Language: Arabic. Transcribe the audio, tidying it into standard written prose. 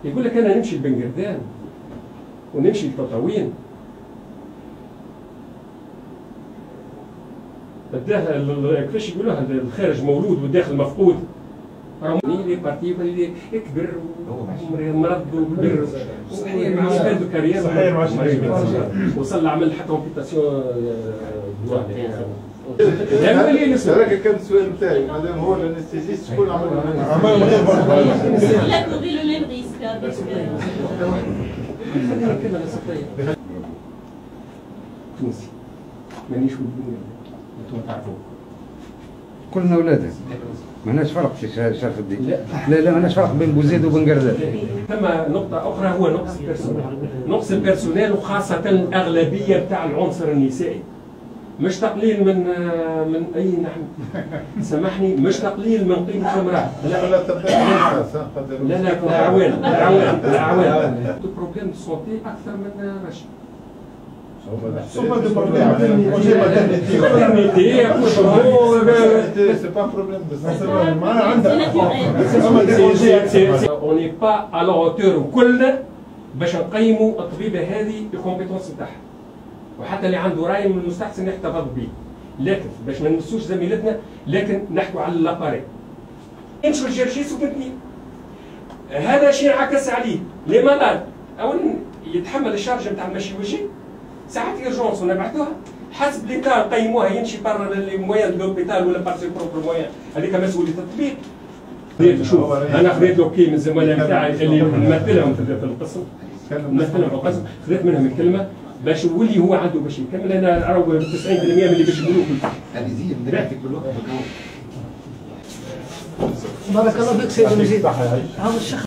يقول لك انا نمشي لبنقردان ونمشي لتطاوين، كيفاش يقولوها الخارج مولود والداخل مفقود. لي بارتي اللي كبر ومرض وكبر صحيح عنده كارير وصل عمل حتى كومبيتاسيون راك كان السؤال نتاعي مادام هو الانستيزيست شكون عمل لا تغي لو ميم ريسك تونسي مانيش ولد انتم تعرفوا كلنا اولادها ماناش فرق في شرف الدين. لا ماناش فرق بين بوزيد وبنقردان. ثم نقطة أخرى هو نقص البيرسونيل، نقص البيرسونيل وخاصة الأغلبية بتاع العنصر النسائي. مش تقليل من أي نحن سامحني، مش تقليل من قيمة المرأة. لا الأعوان بروبليم دو سونتي أكثر من الرجل. Sûrement des problèmes c'est pas un problème de santé. On n'est pas à la hauteur كلنا باش نقيموا الطبيبة هذه الكومبيتونس نتاعها. وحتى اللي عنده راي من المستحسن يحتفظ به. لكن باش ما نمسوش زميلتنا، لكن نحكوا على لاباري. نمشوا للجرشيس وبنتني. هذا شيء انعكس عليه، لي مالاد أولا يتحمل الشارج نتاع المشي وجهي. ساعات ايرجونس ونبعثوها حسب لي كار قيموها يمشي برا لي مويان دو لوبيتال ولا بار سي بروبر مويان، هذيك مسؤوليه الطبيب. شوف انا خذيت لوكي من الزملاء نتاعي اللي نمثلهم في القسم، نمثلهم في القسم، خذيت منهم الكلمه باش يولي هو عنده باش يكمل. انا اروى 90% من اللي باش يقولوه هذه زي بدك بالوقت. بارك الله فيك سيدي مجيد. هذا الشيخ